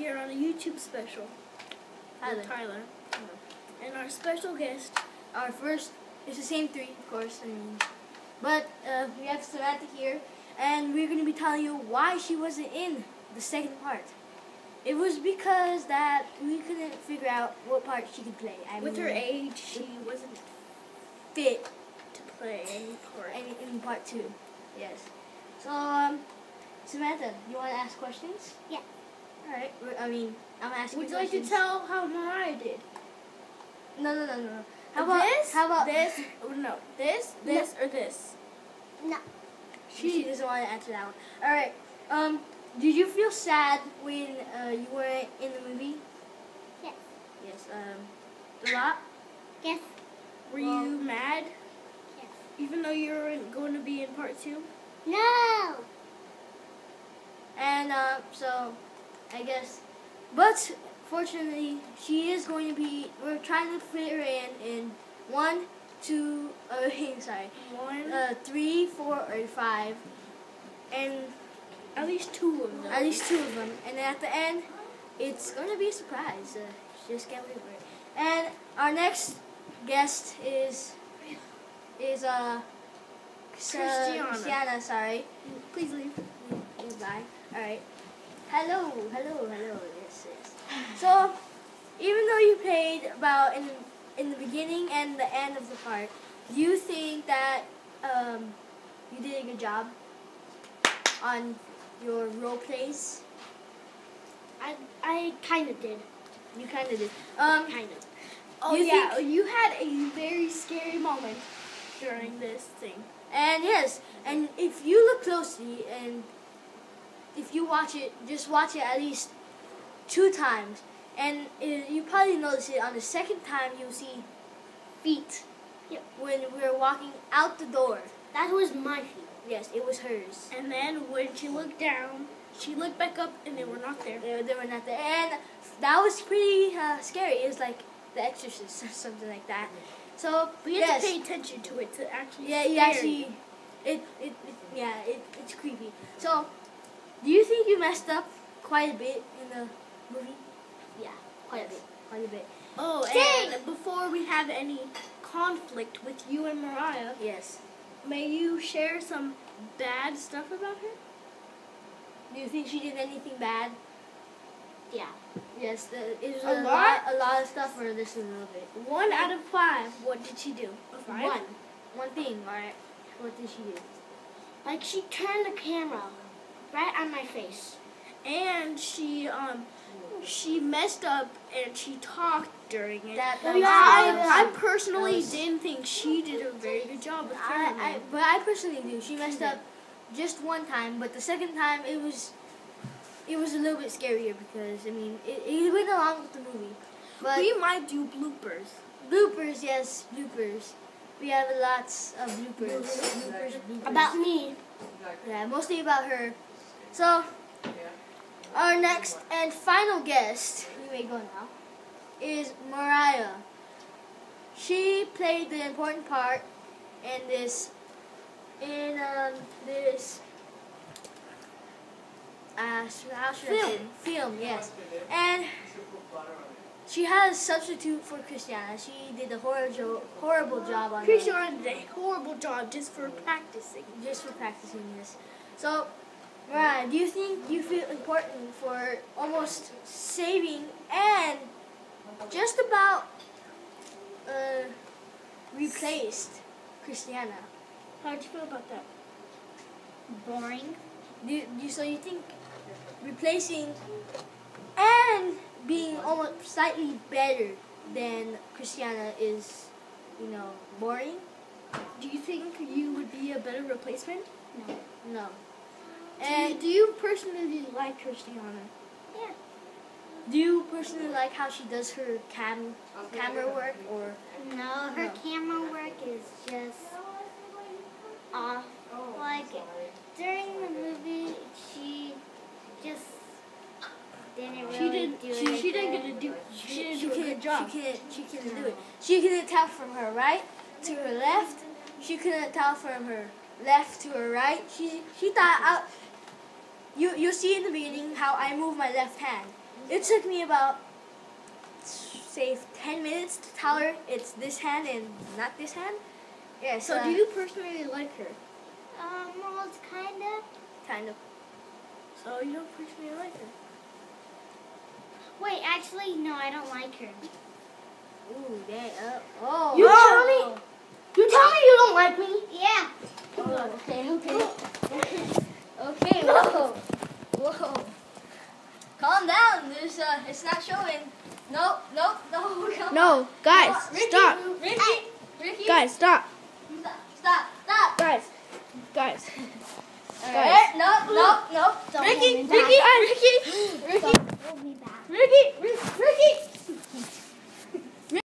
here on a YouTube special Tyler. with Tyler. And our special guest, Our first, it's the same three, of course. But we have Samantha here, and we're going to be telling you why she wasn't in the second part. It was because that we couldn't figure out what part she could play. with her age, she wasn't fit to play any part. in part 2. Yes. So, Samantha, you want to ask questions? Yeah. All right. I'm going to ask you Would you like questions. to tell how Mariah did? No. How about this? No, this, or this? No. She doesn't want to answer that one. All right. Did you feel sad when you were in the movie? Yes. Yes. A lot. Yes. Were you mad? Yes. Even though you were going to be in part 2? No. And so, I guess, but fortunately, she is going to be. We're trying to fit her in 1, 2. Sorry. 3, 4, or 5, and At least 2 of them. at least 2 of them. And then at the end, it's going to be a surprise. Just can't wait for it. And our next guest is Christiana. Sorry. Please leave. Goodbye. All right. Hello. Yes. So, even though you played about in the beginning and the end of the part, do you think that you did a good job on your role plays? I kind of did. You kind of did. Kind of. Oh You yeah, think- you had a very scary moment during this thing. And yes, and if you look closely and if you watch it, just watch it at least 2 times, and you probably notice it on the second time. You'll see feet. Yep. When we were walking out the door. That was my feet. Yes, it was hers. And then when she looked down, she looked back up and they were not there. They were not there, and that was pretty scary. It was like The Exorcist or something like that. So But you have to pay attention to it to actually yeah, you scare actually, it's creepy. So, do you think you messed up quite a bit in the movie? Yeah, quite a bit. Quite a bit. Oh, Dang! and before we have any conflict with you and Mariah, Yes. may you share some bad stuff about her? Do you think she did anything bad? Yeah. Yes. It was A lot? a lot of stuff, or just a little bit. 1 out of 5, what did she do? A 5? One thing. All right. What did she do? Like she turned the camera right on my face. And she messed up and she talked during it. That Yeah, was- I personally that was- didn't think she did a very good job with cameraman. But I personally do. She messed up just one time, but the second time it was a little bit scarier because it went along with the movie. But We might do bloopers. bloopers, yes, bloopers. We have lots of bloopers. Bloopers. About me. Yeah, mostly about her. So our next and final guest, you may go now, is Mariah. She played the important part in this how should I say it? Film, yes. And she had a substitute for Christiana. She did a horrible job on her. Christiana did a horrible job just for practicing. Just for practicing this. So, Mariah, do you think you feel important for almost saving and just about replaced Christiana? How did you feel about that? Boring. So you think replacing and being almost slightly better than Christiana is, boring? Do you think you would be a better replacement? No. No. And do you personally like Christiana? Yeah. Do you personally like how she does her camera work, or No, her camera work is just off. Like during the movie, she just didn't really do it. She didn't do a good job. She couldn't do it. She couldn't tell from her right to her left. She couldn't tell from her left to her right. She thought out. You see in the beginning how I move my left hand. It took me about, say, 10 minutes to tell her it's this hand and not this hand. Yeah, So do you personally like her? Well, it's kind of. kind of. So you don't personally like her? Wait, actually, no, I don't like her. Ooh, dang. Oh. You oh. tell me. You tell me you don't like me. Yeah. Oh, okay. Okay, whoa. Whoa. Calm down. There's it's not showing. Nope, come on. No, guys, Ricky, stop. Ricky. Guys, stop. Stop. Guys. Alright, nope. Don't Ricky, hold me Ricky, back. Ricky. Don't hold me back. Ricky.